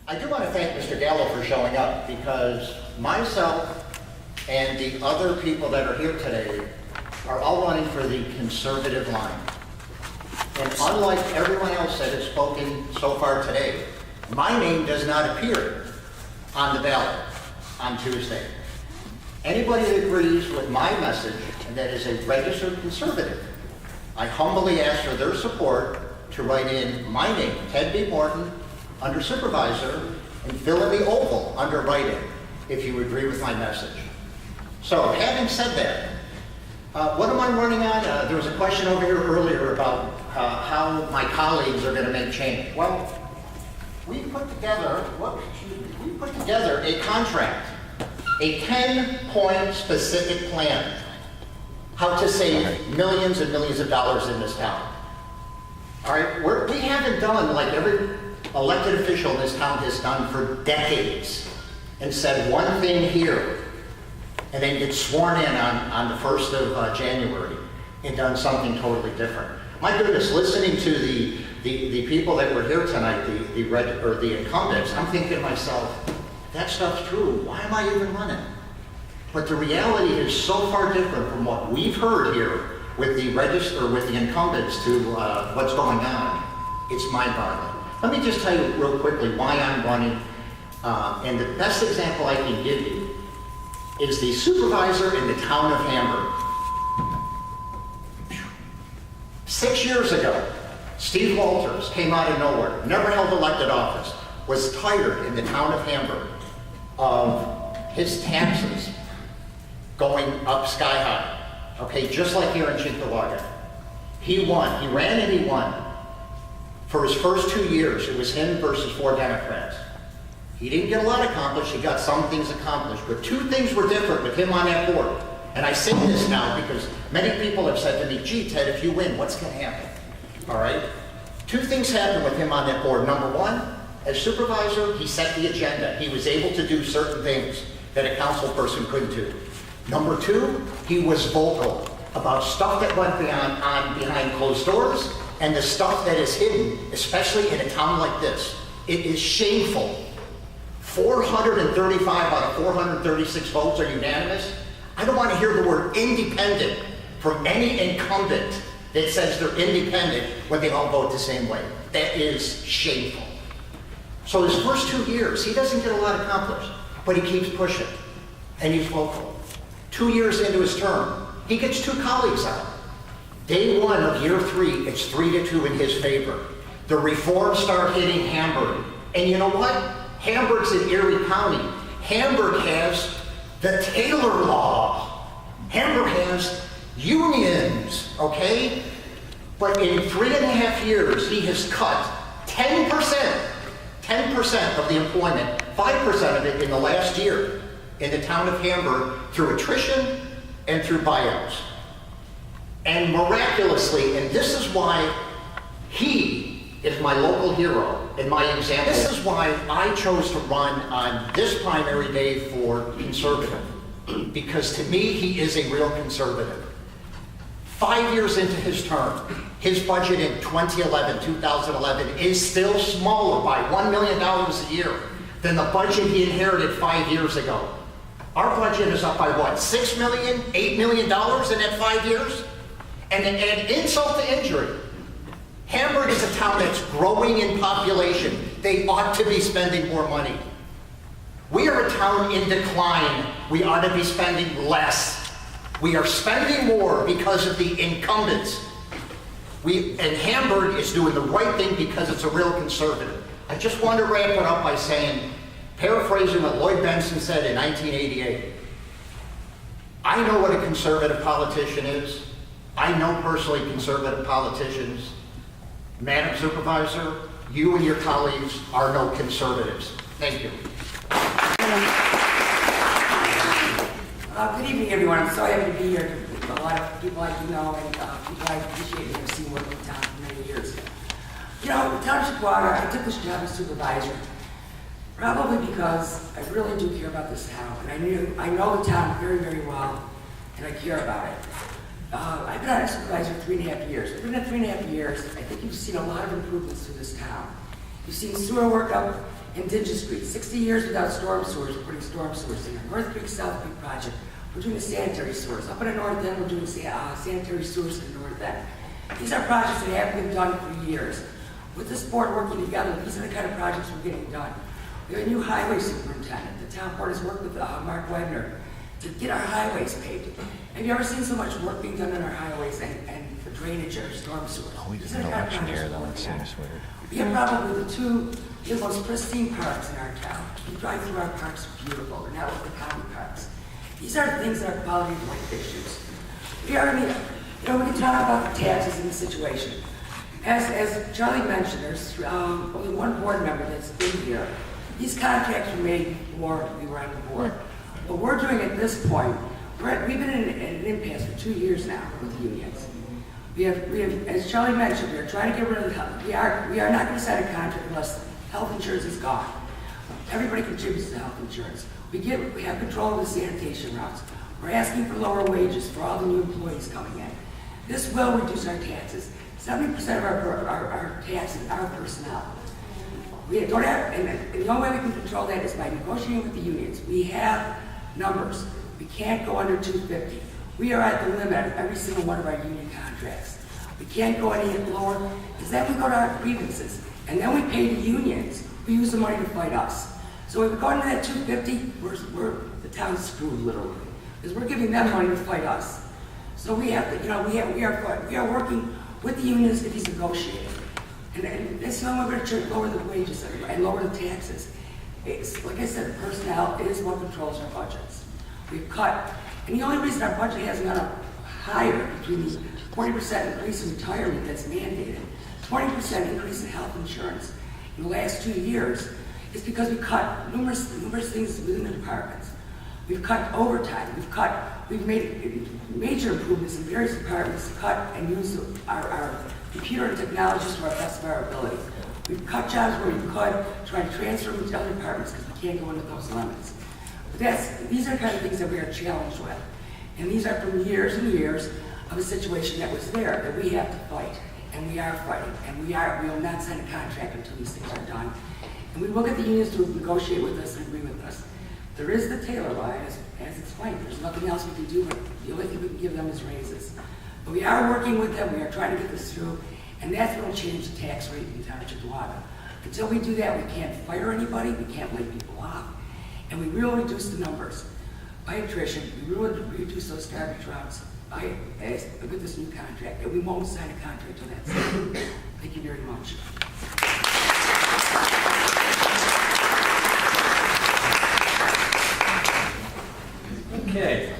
I do want to thank Mr. Gallo for showing up, because myself and the other people that are here today are all running for the conservative line. And unlike everyone else that has spoken so far today, my name does not appear on the ballot on Tuesday. Anybody that agrees with my message and that is a registered conservative, I humbly ask for their support to write in my name, Ted B. Morton, under supervisor, and fill in the oval under write-in, if you agree with my message. So, having said that, what am I running on? There was a question over here earlier about how my colleagues are going to make change. Well, we put together a contract, a 10-point specific plan, how to save millions and millions of dollars in this town. All right, we haven't done like every elected official in this town has done for decades, and said one thing here, and then get sworn in on the 1st of January, and done something totally different. My goodness, listening to the people that were here tonight, the incumbents, I'm thinking to myself, that stuff's true, why am I even running? But the reality is so far different from what we've heard here with the incumbents to what's going on. It's mind-boggling. Let me just tell you real quickly why I'm running, and the best example I can give you is the supervisor in the town of Hamburg. 6 years ago, Steve Walters came out of nowhere, never held elected office, was tired in the town of Hamburg of his taxes going up sky high, okay, just like here in Cheektowaga. He won, he ran and he won. For his first 2 years, it was him versus 4 Democrats. He didn't get a lot accomplished, he got some things accomplished, but 2 things were different with him on that board. And I say this now because many people have said to me, gee, Ted, if you win, what's gonna happen? All right? 2 things happened with him on that board. Number 1, as supervisor, he set the agenda. He was able to do certain things that a council person couldn't do. Number 2, he was vocal about stuff that went behind closed doors and the stuff that is hidden, especially in a town like this. It is shameful. 435 out of 436 votes are unanimous. I don't want to hear the word independent from any incumbent that says they're independent when they all vote the same way. That is shameful. So his first 2 years, he doesn't get a lot accomplished, but he keeps pushing, and he's vocal. 2 years into his term, he gets 2 colleagues out. Day 1 of year 3, it's 3-2 in his favor. The reforms start hitting Hamburg. And you know what? Hamburg's in Erie County. Hamburg has the Taylor Law. Hamburg has unions, okay? But in 3.5 years, he has cut 10% of the employment, 5% of it in the last year in the town of Hamburg through attrition and through buyouts. And miraculously, and this is why he is my local hero and my example. This is why I chose to run on this primary day for conservative, because to me, he is a real conservative. 5 years into his term, his budget in 2011 is still smaller by $1 million a year than the budget he inherited 5 years ago. Our budget is up by what, $6 million, $8 million in that 5 years? And insult to injury, Hamburg is a town that's growing in population. They ought to be spending more money. We are a town in decline. We ought to be spending less. We are spending more because of the incumbents. And Hamburg is doing the right thing because it's a real conservative. I just want to wrap it up by saying, paraphrasing what Lloyd Benson said in 1988, I know what a conservative politician is. I know personally conservative politicians. Madam Supervisor, you and your colleagues are no conservatives. Thank you. Good evening, everyone. I'm so happy to be here. A lot of people I do know and people I appreciate and have seen work in town for many years. You know, the town of Cheektowaga, I took this job as supervisor probably because I really do care about this town, and I know the town very, very well, and I care about it. I've been on as supervisor 3.5 years. Within that 3.5 years, I think you've seen a lot of improvements to this town. You've seen sewer work up Indigenous Creek, 60 years without storm sewers, we're putting storm sewers in. North Creek, South Creek project, we're doing the sanitary sewers. Up in the north end, we're doing sanitary sewers in the north end. These are projects that haven't been done for years. With this board working together, these are the kind of projects we're getting done. We have a new highway superintendent. The town board has worked with Mark Wagner to get our highways paved. Have you ever seen so much work being done on our highways and for drainage or storm sewers? We did an election here, though. It seems weird. We have probably the most pristine parks in our town. You drive through our parks, beautiful. They're not like the county parks. These are things that are quality of life issues. We can talk about the taxes in the situation. As Charlie mentioned, there's only one board member that's been here. These contracts were made before we were on the board. What we're doing at this point, we've been in an impasse for 2 years now with the unions. We have, as Charlie mentioned, we are trying to get rid of the health. We are not going to sign a contract unless health insurance is gone. Everybody contributes to health insurance. We have control of the sanitation routes. We're asking for lower wages for all the new employees coming in. This will reduce our taxes. 70% of our taxes are personnel. We don't have, and the only way we can control that is by negotiating with the unions. We have numbers. We can't go under 250. We are at the limit of every single one of our union contracts. We can't go any lower, because then we go to our grievances, and then we pay the unions who use the money to fight us. So if we go into that 250, the town's screwed literally, because we're giving them money to fight us. So we have to, we are working with the unions to these negotiating. And that's the only way we're going to lower the wages and lower the taxes. It's, like I said, personnel is what controls our budgets. We've cut, and the only reason our budget hasn't gone up higher between the 40% increase in retirement that's mandated, 20% increase in health insurance in the last 2 years is because we cut numerous things within the departments. We've cut overtime. We've made major improvements in various departments to cut and use our computer and technologies to our best of our ability. We've cut jobs where we could, trying to transfer them to other departments because we can't go into those limits. But these are kind of things that we are challenged with. And these are from years and years of a situation that was there that we have to fight. And we are fighting. And we will not sign a contract until these things are done. And we will get the unions to negotiate with us and agree with us. There is the Taylor law, as explained. There's nothing else we can do, but the only thing we can give them is raises. But we are working with them. We are trying to get this through. And that's what will change the tax rate in Township Water. Until we do that, we can't fire anybody. We can't lay people off. And we will reduce the numbers by attrition. We will reduce those garbage routes with this new contract. And we won't sign a contract until that's done. Thank you very much. Okay.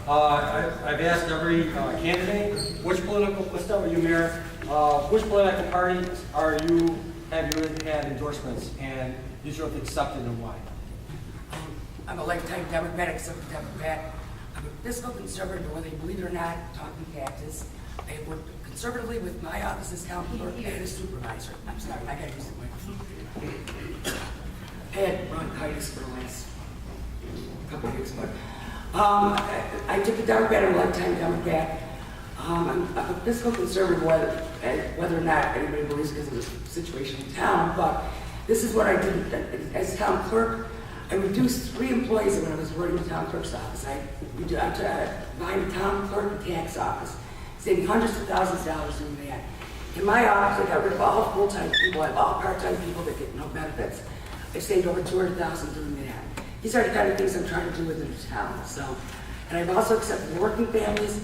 I've asked every candidate, let's start with you, Mayor. Which political party have you had endorsements, and these are accepted and why? I'm a lifetime Democratic, Southern Democrat. I'm a fiscal conservative, whether you believe it or not, talking taxes. I have worked conservatively with my office as town clerk and as supervisor. I'm sorry, I got to use the microphone. I had bronchitis for the last couple of weeks, but I took the Democrat, I'm a lifetime Democrat. I'm a fiscal conservative, whether or not anybody believes because of the situation in town, but this is what I did as town clerk. I reduced 3 employees when I was working in the town clerk's office. I combined the town clerk and tax office, saving hundreds of thousands of dollars doing that. In my office, I got rid of all full-time people. I have all part-time people that get no benefits. I saved over $200,000 doing that. These are the kind of things I'm trying to do within the town. So, and I've also accepted working families.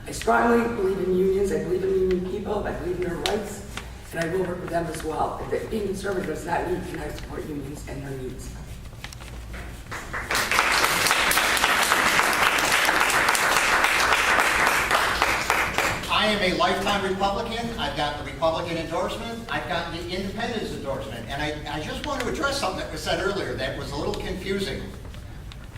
I strongly believe in unions. I believe in union people. I believe in their rights, and I will work with them as well. Being conservative does not mean can I support unions and their needs. I am a lifetime Republican. I've got the Republican endorsement. I've got the independence endorsement. And I just want to address something that was said earlier that was a little confusing.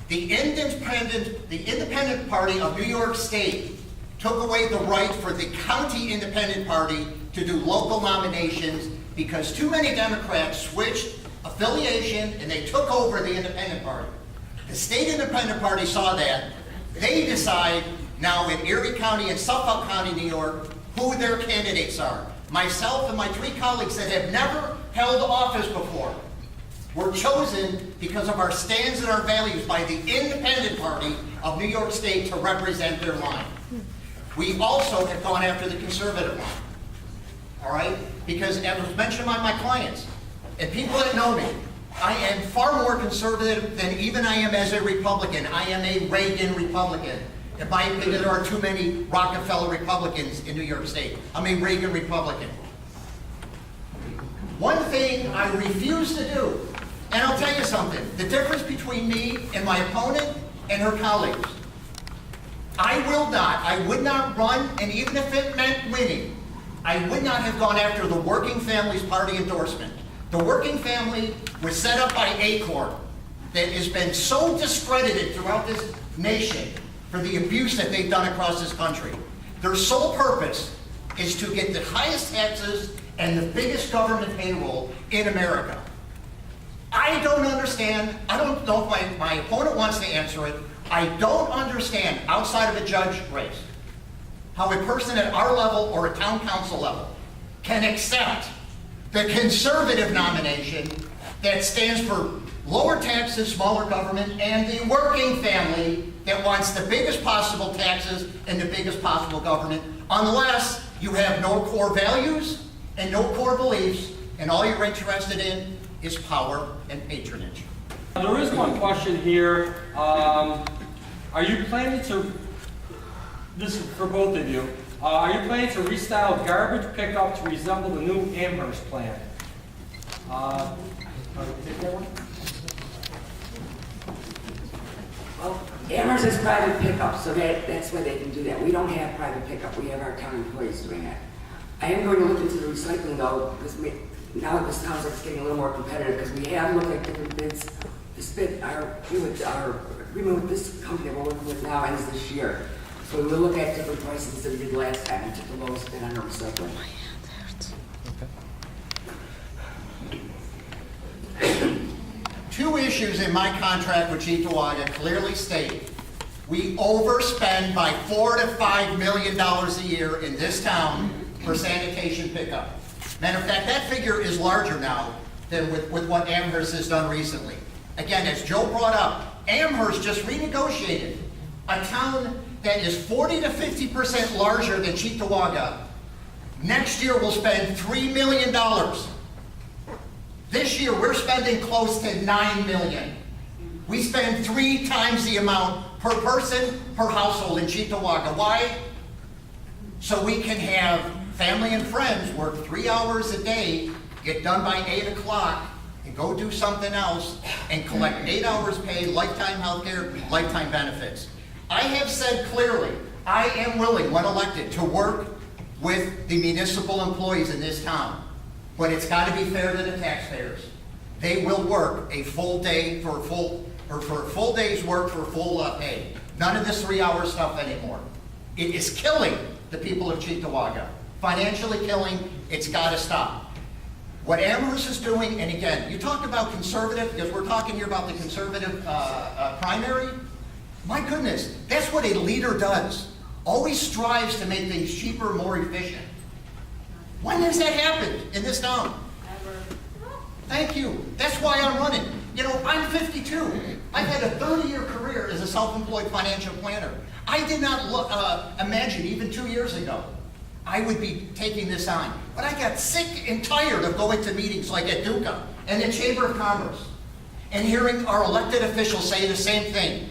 The Independent Party of New York State took away the right for the county Independent Party to do local nominations because too many Democrats switched affiliation and they took over the Independent Party. The State Independent Party saw that. They decide now in Erie County and Suffolk County, New York, who their candidates are. Myself and my 3 colleagues that have never held office before We're chosen because of our stands and our values by the Independent Party of New York State to represent their line. We also have gone after the conservative line, all right? Because as was mentioned by my clients, and people that know me, I am far more conservative than even I am as a Republican. I am a Reagan Republican. In my opinion, there are too many Rockefeller Republicans in New York State. I'm a Reagan Republican. One thing I refuse to do, and I'll tell you something, the difference between me and my opponent and her colleagues, I would not run, and even if it meant winning, I would not have gone after the Working Families Party endorsement. The Working Family was set up by Acorn that has been so discredited throughout this nation for the abuse that they've done across this country. Their sole purpose is to get the highest taxes and the biggest government payroll in America. I don't understand, I don't know if my opponent wants to answer it, I don't understand, outside of a judge race, how a person at our level or a town council level can accept the conservative nomination that stands for lower taxes, smaller government, and the working family that wants the biggest possible taxes and the biggest possible government, unless you have no core values and no core beliefs, and all you're interested in is power and patronage. There is one question here. Are you planning to, this is for both of you, are you planning to restyle garbage pickup to resemble the new Amherst plant? Take that one? Well, Amherst is private pickup, so that's why they can do that. We don't have private pickup, we have our town employees doing that. I am going to look into the recycling though, because now that this sounds like it's getting a little more competitive, because we have looked at different bids. Our agreement with this company we're working with now ends this year. So we'll look at different prices than we did last time and took the lowest bid on our recycling. Two issues in my contract with Cheektowaga clearly state we overspend by $4 to $5 million a year in this town for sanitation pickup. Matter of fact, that figure is larger now than with what Amherst has done recently. Again, as Joe brought up, Amherst just renegotiated a town that is 40 to 50% larger than Cheektowaga. Next year we'll spend $3 million. This year we're spending close to $9 million. We spend 3 times the amount per person, per household in Cheektowaga. Why? So we can have family and friends work 3 hours a day, get done by 8 o'clock, and go do something else, and collect 8 hours pay, lifetime health care, lifetime benefits. I have said clearly, I am willing, when elected, to work with the municipal employees in this town. But it's got to be fair to the taxpayers. They will work a full day for a full day's work for full pay. None of this 3-hour stuff anymore. It is killing the people of Cheektowaga. Financially killing, it's got to stop. What Amherst is doing, and again, you talked about conservative, because we're talking here about the conservative primary. My goodness, that's what a leader does. Always strives to make things cheaper, more efficient. When has that happened in this town? Never. Thank you. That's why I'm running. You know, I'm 52. I've had a 30-year career as a self-employed financial planner. I did not imagine even 2 years ago I would be taking this on. But I got sick and tired of going to meetings like at Duca and the Chamber of Commerce and hearing our elected officials say the same thing.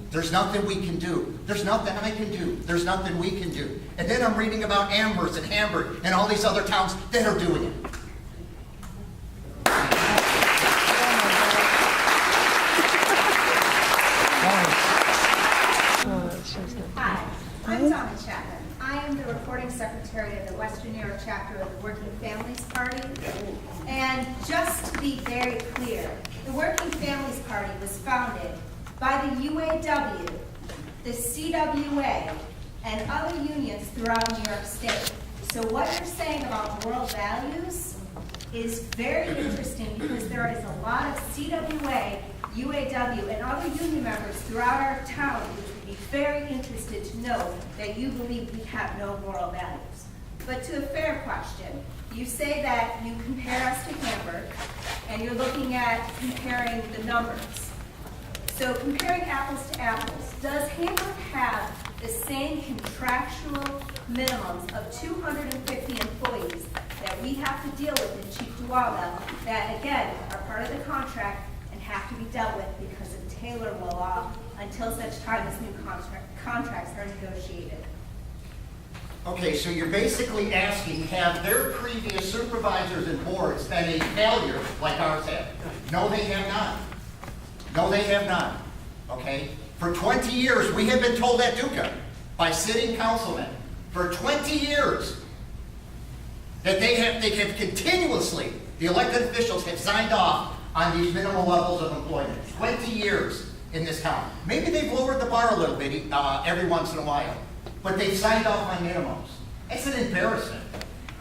There's nothing we can do. There's nothing I can do. There's nothing we can do. And then I'm reading about Amherst and Hamburg and all these other towns that are doing it. Hi, I'm Donna Chapman. I am the recording secretary of the Western New York chapter of the Working Families Party. And just to be very clear, the Working Families Party was founded by the UAW, the CWA, and other unions throughout New York State. So what you're saying about moral values is very interesting because there is a lot of CWA, UAW, and other union members throughout our town which would be very interested to know that you believe we have no moral values. But to a fair question, you say that you compare us to Hamburg, and you're looking at comparing the numbers. So comparing apples to apples, does Hamburg have the same contractual minimums of 250 employees that we have to deal with in Chief Duwala that, again, are part of the contract and have to be dealt with because of Taylor law until such time as new contracts are negotiated? Okay, so you're basically asking, have their previous supervisors and boards been a failure like ours have? No, they have not. No, they have not. Okay? For 20 years, we have been told at Duca by sitting councilmen, for 20 years, that they have continuously, the elected officials have signed off on these minimal levels of employment. 20 years in this town. Maybe they've lowered the bar a little bit every once in a while, but they've signed off on minimums. It's an embarrassment.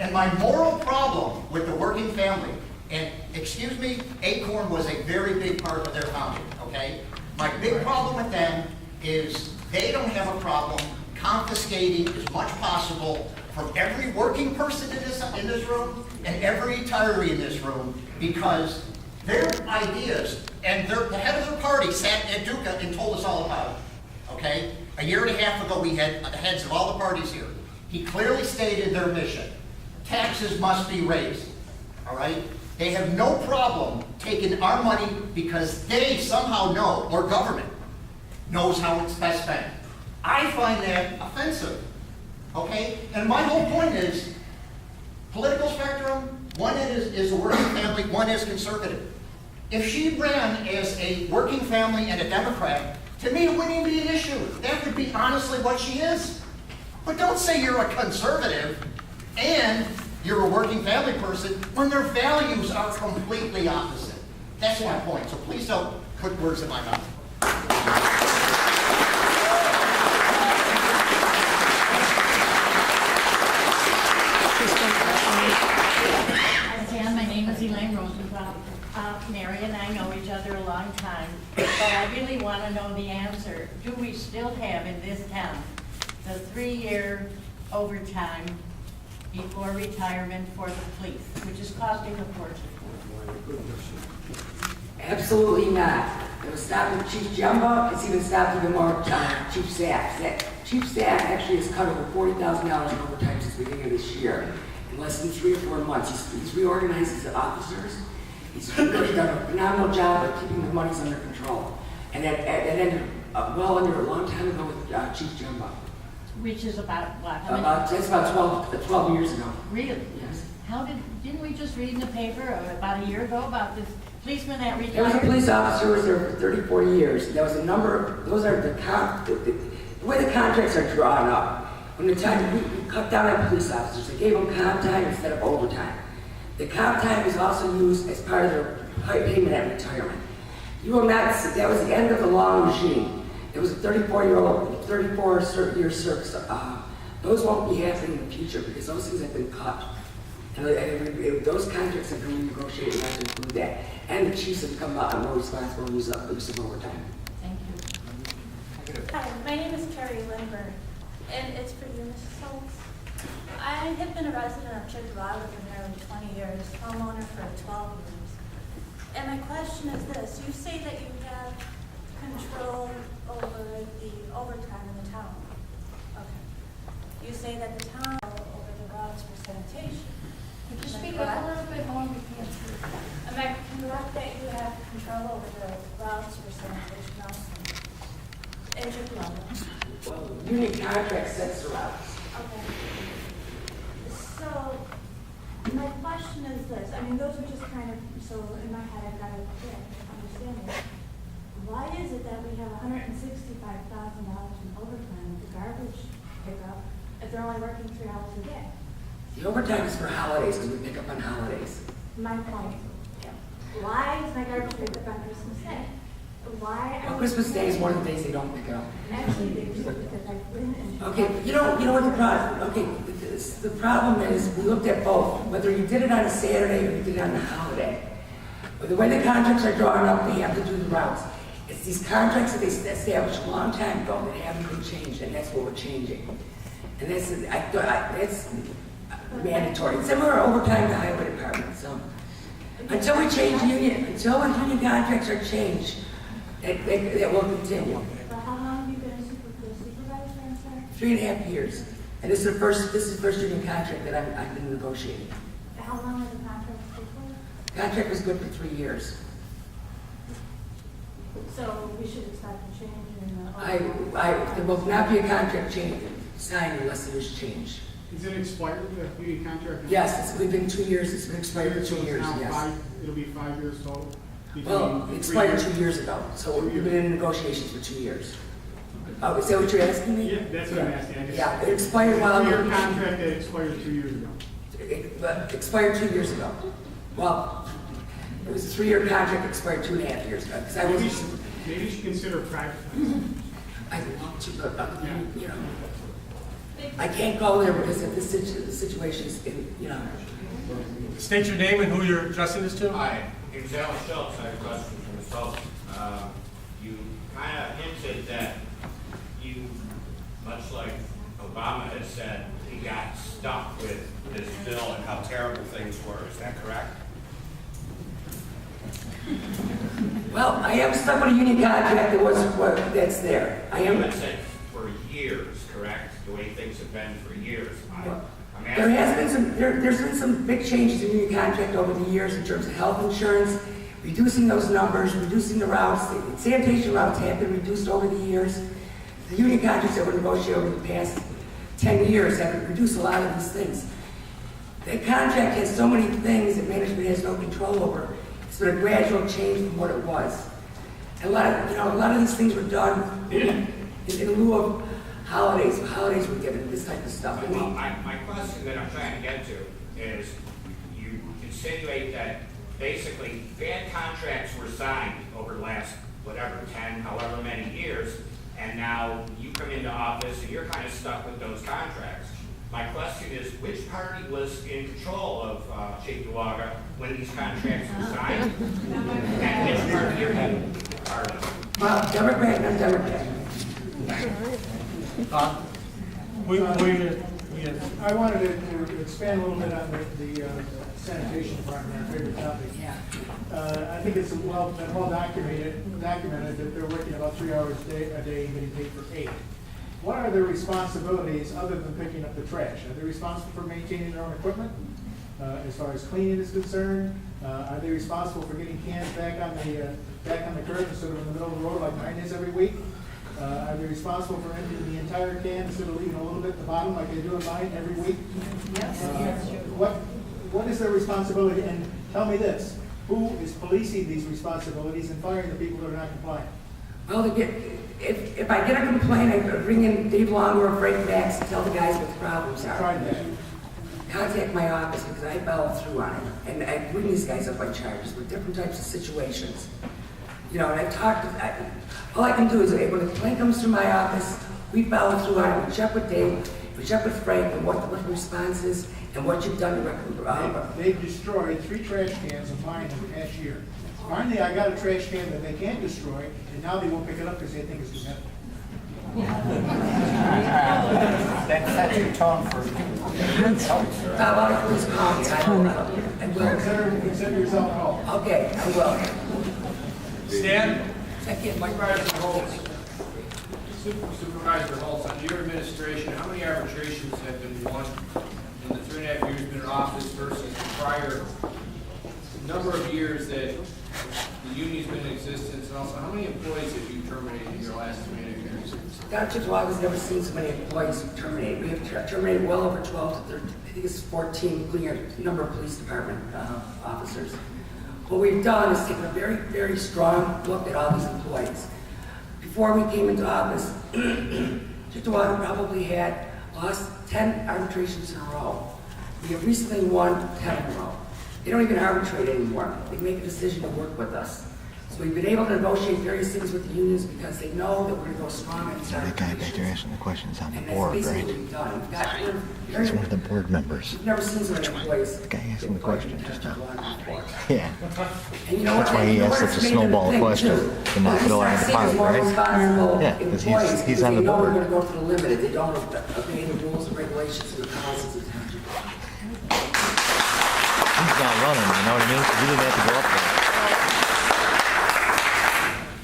And my moral problem with the working family, and excuse me, Acorn was a very big part of their founding, okay? My big problem with them is they don't have a problem confiscating as much possible from every working person in this room and every retiree in this room, because their ideas and the head of their party sat at Duca and told us all about it, okay? A year and a half ago, we had the heads of all the parties here. He clearly stated their mission. Taxes must be raised, all right? They have no problem taking our money because they somehow know, or government knows how it's best spent. I find that offensive, okay? And my whole point is, political spectrum, one is a working family, one is conservative. If she ran as a working family and a Democrat, to me, it wouldn't even be an issue. That would be honestly what she is. But don't say you're a conservative and you're a working family person when their values are completely opposite. That's my point. So please don't put words in my mouth. Again, my name is Elaine Rosenthal. Mary and I know each other a long time, but I really want to know the answer. Do we still have in this town the 3-year overtime before retirement for the police, which is costing a fortune? Absolutely not. It was stopped with Chief Jumbo. It's even stopped even more Chief Sachs. Chief Sachs actually has cut over $40,000 in overtime since the beginning of this year. In less than 3 or 4 months, he's reorganized his officers. He's really done a phenomenal job of keeping the monies under control. And that ended well under a long time ago with Chief Jumbo. Which is about what? How many? That's about 12 years ago. Really? Yes. Didn't we just read in the paper about a year ago about this policeman that retired? There was a police officer who was there for 34 years. There was a number, those are the way the contracts are drawn up. When the time we cut down on police officers, they gave them comp time instead of overtime. The comp time is also used as part of their payment at retirement. You will not see, that was the end of the long regime. It was a 34-year service. Those won't be happening in the future because those things have been cut. And those contracts have been renegotiated not to include that. And the chiefs have come out and more responsible for use of overtime. Thank you. Hi, my name is Carrie Lindbergh, and it's for you, Mrs. Holtz. I have been a resident of Chickasaw for nearly 20 years, homeowner for 12 years. And my question is this: you say that you have control over the overtime in the town. Okay. You say that the town over the routes for sanitation. Could you speak up a little bit more? We can't hear. Am I correct that you have control over the routes for sanitation also? In Chickasaw? Well, union contract sets the routes. Okay. So, my question is this, I mean, those are just kind of, so in my head I've got to understand it. Why is it that we have $165,000 in overtime with the garbage pickup if they're only working 3 hours a day? The overtime is for holidays because we pick up on holidays. My point. Why is my garbage picked up on Christmas Day? Why? Well, Christmas Day is one of the days they don't pick it up. Actually, they do, because I've been in. Okay, you know what the problem? Okay, the problem is we looked at both. Whether you did it on a Saturday or you did it on a holiday. But the way the contracts are drawn up, they have to do the routes. It's these contracts that they established a long time ago that haven't been changed, and that's what we're changing. And that's mandatory. Similar overtime in the highway department. So Until we change union, until union contracts are changed, that will continue. So how long have you been a supervisor, sir? 3.5 years. And this is the first union contract that I've been negotiating. How long has the contract been for? Contract was good for 3 years. So we should expect a change in the... There will not be a contract change signed unless there is change. Is it expired, the union contract? Yes, it's been 2 years, it's been expired for 2 So years, now yes. it'll be 5 years total? Well, Between it expired 3 2 years ago, so we've been in negotiations for 2 years. Oh, is that what you're asking me? Yeah, that's what I'm asking. I just- Yeah, it expired while... Your contract that expired 2 years ago. It expired 2 years ago. Well, it was a 3-year contract, expired 2.5 years ago, because I wasn't... Maybe you should consider private. I want to, but, you know, I can't go there because of the situation is, you know. State your name and who you're addressing this to. Hi, it's Alan Schultz. I have a question for Ms. Holtz. You kind of hinted that you, much like Obama has said, he got stuck with this bill and how terrible things were. Is that correct? Well, I am stuck with a union contract that's there. I am. You said for years, correct? The way things have been for years. I'm There has been asking. there's been some big changes in union contract over the years in terms of health insurance, reducing those numbers, reducing the routes. The sanitation routes have been reduced over the years. The union contracts that were negotiated over the past 10 years have reduced a lot of these things. That contract has so many things that management has no control over. It's been a gradual change from what it was. And a lot of these things were done in lieu of holidays. Holidays were given this type of stuff. I Well, mean, my question that I'm trying to get to is you insinuate that basically bad contracts were signed over the last, whatever, 10, however many years, and now you come into office and you're kind of stuck with those contracts. My question is, which party was in control of Cheektowaga when these contracts were signed? And which party you're in part of? well, Democrat, not Democrat. I wanted to expand a little bit on the sanitation department, our favorite topic. Yeah. I think it's been well documented that they're working about 3 hours a day and getting paid for 8. What are their responsibilities other than picking up the trash? Are they responsible for maintaining their own equipment? As far as cleaning is concerned, are they responsible for getting cans back on the curb instead of in the middle of the road like mine is every week? Are they responsible for emptying the entire can instead of leaving a little bit at the bottom like they do in mine every week? What is their responsibility? And tell me this, who is policing these responsibilities and firing the people that are not compliant? Well, if I get a complaint, I bring in Dave Long or Frank Max and tell the guys what the problems are. Tried that. Contact my office because I follow through on it. And I bring these guys up on charges with different types of situations. You know, and I've talked, all I can do is when a complaint comes through my office, we follow through on it. We check with Dave, we check with Frank and what the response is and what you've done to They've destroyed 3 trash cans of mine in the past year. Finally, I got a trash can that they can't destroy, and now they won't pick it up because they think it's too heavy. That's your tone for. a lot of police call me. I will. Consider yourself called. Okay, I will. Stan? Second, my Supervisor Holtz, Supervisor Holtz, under your administration, how many arbitrations have been won in the 3.5 years you've been in office versus the prior number of years that the union's been in existence, and also how many employees have you terminated in your last 3.5 years? Dr. Cheektowaga never seen so many employees terminated. We have terminated well over 12 to 13, I think it's 14, including a number of police department officers. What we've done is taken a very, very strong look at all these employees. Before we came into office, Cheektowaga probably had lost 10 arbitrations in a row. We have recently won 10 in a row. They don't even arbitrate anymore. They make a decision to work with us. So we've been able to negotiate various things with the unions because they know that we're going to go strong in So that guy back there asking the questions on the board, and that's right? basically what we've done. He's one of the board members. We've never seen so many employees. The guy asking the question just now. before. Yeah. And you know That's what? why he You know asked what? such a It's made them snowball think, question too. to not fill out the It's deposit, more right? responsible Yeah, 'cause employees he's on the they know board. we're going to go to the limit if they don't obey the rules and regulations and the policies of the township. ball's not running, you know what I mean? You didn't have to go up there.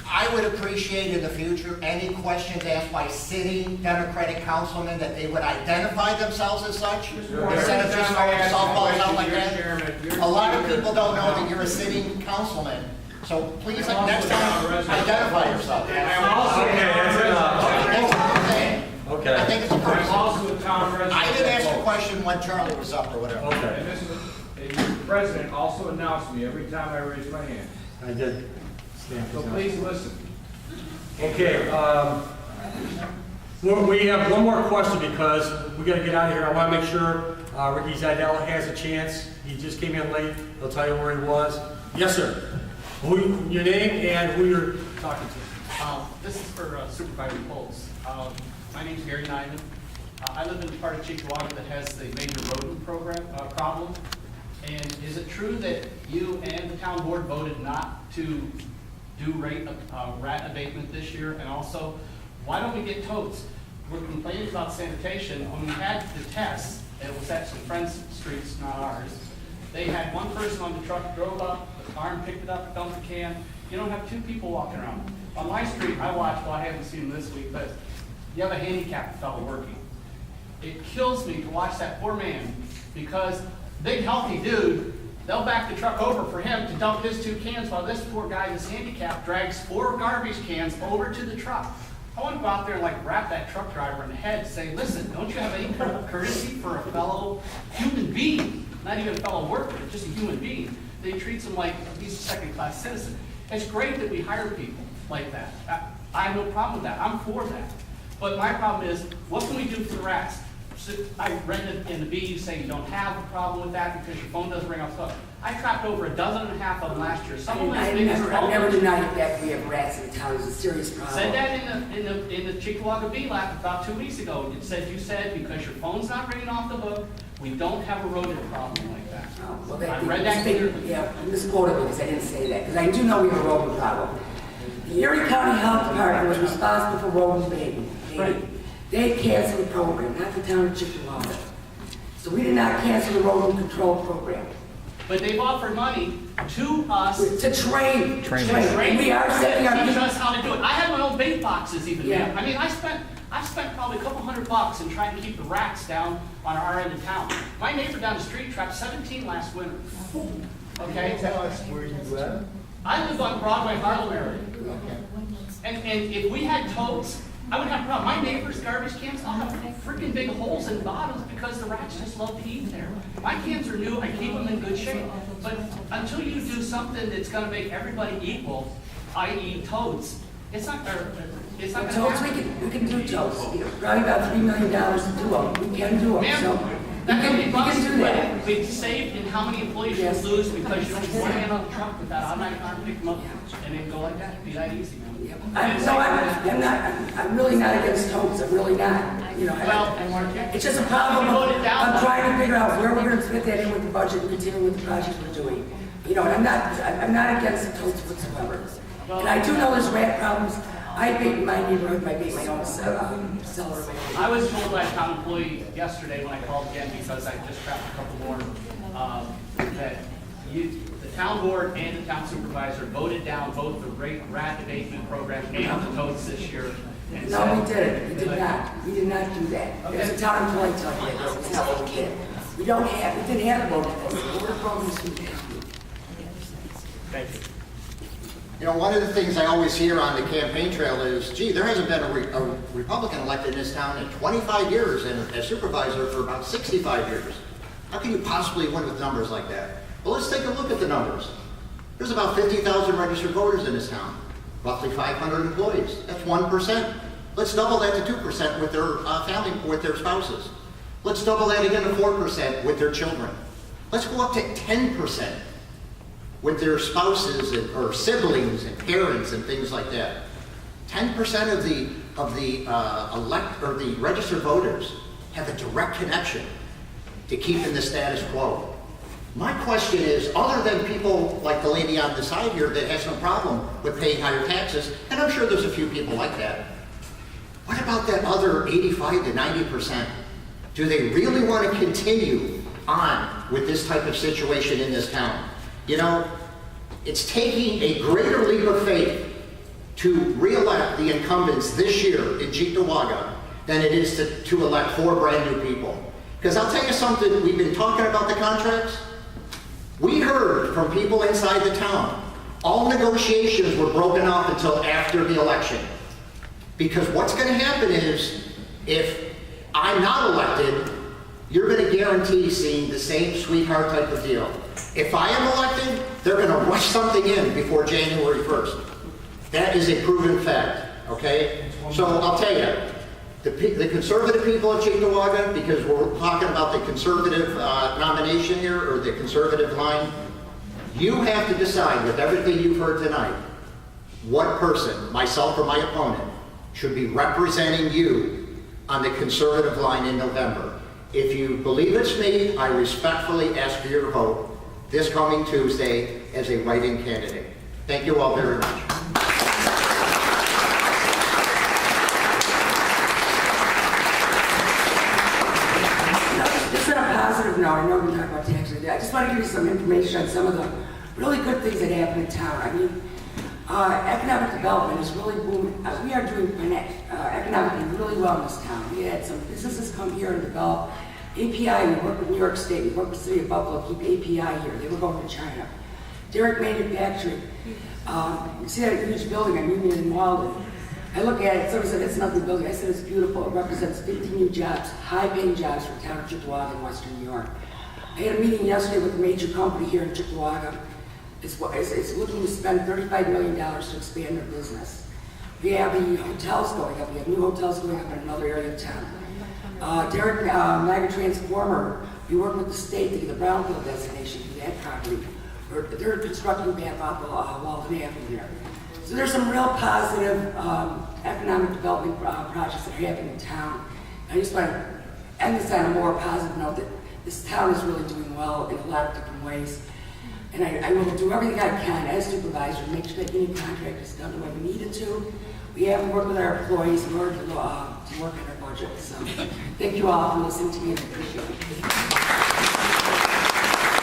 I would appreciate in the future any questions asked by sitting Democratic councilmen that they would identify themselves as such instead of just throwing softballs out like that. A lot of people don't know that you're a sitting councilman, so please next time identify yourself. Okay, that's enough. That's what I'm saying. Okay. I think it's a I'm person. also the town president. I did ask a question when Charlie was up or whatever. Okay. And the president also announced me every time I raise my hand. I did. Stand So for please listen. Okay, we have one more question because we gotta get out of here. I wanna make sure Ricky Zidell has a chance. He just came in late. He'll tell you where he was. Yes, sir. Your name and who you're talking to. This is for Supervisor Holtz. My name's Gary Nyman. I live in the part of Cheektowaga that has the major rodent problem. And is it true that you and the town board voted not to do rat abatement this year? And also, why don't we get totes? We're complaining about sanitation. When we had the tests, it was at some friends' streets, not ours. They had one person on the truck, drove up, the arm picked it up, dumped the can. You don't have two people walking around. On my street, I watched, well, I haven't seen them this week, but you have a handicapped fellow working. It kills me to watch that poor man because big healthy dude, they'll back the truck over for him to dump his 2 cans while this poor guy that's handicapped drags 4 garbage cans over to the truck. I want to go out there and like rap that truck driver in the head and say, listen, don't you have any courtesy for a fellow human being, not even a fellow worker, just a human being, that he treats him like he's a second-class citizen. It's great that we hire people like that. I have no problem with that. I'm for that. But my problem is, what can we do for the rats? So I read in the B, you say you don't have a problem with that because your phone doesn't ring off the hook. I trapped over 12.5 of them last year. Some of them as big as I've never denied the fact we have rats in town. It's a serious problem. Said that in the Cheektowaga Bee Lab about 2 weeks ago. You said because your phone's not ringing off the hook, we don't have a rodent problem like that. Oh, well, I read that clearly. Yeah, you misquoted me because I didn't say that. Because I do know we have a rodent problem. The Erie County Health Department was responsible for rodent abatement. Right. They canceled the program, not the town of Cheektowaga. So we did not cancel the rodent control program. But they've offered money to us To train. train We are setting our teach us how to do it. I have my own bait boxes even, Yeah. man. I mean, I've spent probably a couple $100 in trying to keep the rats down on our end of town. My neighbor down the street trapped 17 last winter. Okay? Tell us where you live. I live on Broadway, Harlem area. And if we had totes, I would have a problem. My neighbor's garbage cans all have freaking big holes in the bottoms because the rats just love to eat there. My cans are new, I keep them in good shape. But until you do something that's gonna make everybody equal, i.e. totes, it's not gonna Totes, happen. we can do totes. Probably about $3 million to do them. We can do them, so. Ma'am, We that would be can do that. we'd save in how many employees you Yes. lose because you have one hand on the truck with that automatic arm, pick them up, and then go like that. It'd be that easy, man. I'm really not against totes, I'm really not, you know. Well, It's just a problem, You voted down. I'm trying to figure out where we're gonna fit that in with the budget and continue with the projects we're doing. You know, and I'm not against the totes whatsoever. And I do know there's rat problems. I bait in my neighborhood, I bait my own cellar. I was told by a town employee yesterday when I called again because I just trapped a couple more, that the town board and the town supervisor voted down both the rat abatement program and the totes this year. And No, said- we didn't. We did not. We did not do that. There's a town employee telling you this. It's not what we did. We didn't have a vote on this. The order programs we did. Thank you. You know, one of the things I always hear on the campaign trail is, gee, there hasn't been a Republican elected in this town in 25 years and a supervisor for about 65 years. How can you possibly win with numbers like that? Well, let's take a look at the numbers. There's about 50,000 registered voters in this town, roughly 500 employees. That's 1%. Let's double that to 2% with their family, with their spouses. Let's double that again to 4% with their children. Let's go up to 10% with their spouses or siblings and parents and things like that. 10% of the registered voters have a direct connection to keeping the status quo. My question is, other than people like the lady on the side here that has no problem with paying higher taxes, and I'm sure there's a few people like that, what about that other 85 to 90%? Do they really want to continue on with this type of situation in this town. You know, it's taking a greater leap of faith to re-elect the incumbents this year in Cheektowaga than it is to elect 4 brand new people. Because I'll tell you something, we've been talking about the contracts. We heard from people inside the town, all negotiations were broken off until after the election. Because what's going to happen is, if I'm not elected, you're going to guarantee seeing the same sweetheart type of deal. If I am elected, they're going to rush something in before January 1st. That is a proven fact, okay? So I'll tell you, the conservative people of Cheektowaga, because we're talking about the conservative nomination here, or the conservative line, you have to decide with everything you've heard tonight, what person, myself or my opponent, should be representing you on the conservative line in November. If you believe it's me, I respectfully ask for your vote this coming Tuesday as a write-in candidate. Thank you all very much. Just on a positive note, I know we talk about taxes. I just want to give you some information on some of the really good things that happen in town. I mean, economic development is really booming. We are doing economically really well in this town. We had some businesses come here and develop. API, we work with New York State, we work with the city of Buffalo, keep API here. They were going to China. Derrick Manufacturing. You see that huge building on Union and Walden. I look at it, somebody said, it's an ugly building. I said, it's beautiful. It represents 50 new jobs, high-paying jobs for the town of Cheektowaga in Western New York. I had a meeting yesterday with a major company here in Cheektowaga. It's looking to spend $35 million to expand their business. We have the hotels going up. We have new hotels going up in another area of town. Derrick Mega Transformer, we work with the state to get the brownfield designation for that property. They're constructing back off Walden Avenue here. So there's some real positive economic development projects that are happening in town. I just want to end this on a more positive note that this town is really doing well in a lot of different ways. And I will do everything I can as supervisor to make sure that any contract is done the way we need it to. We have to work with our employees in order to work on our budget. So thank you all for listening to me and I appreciate it.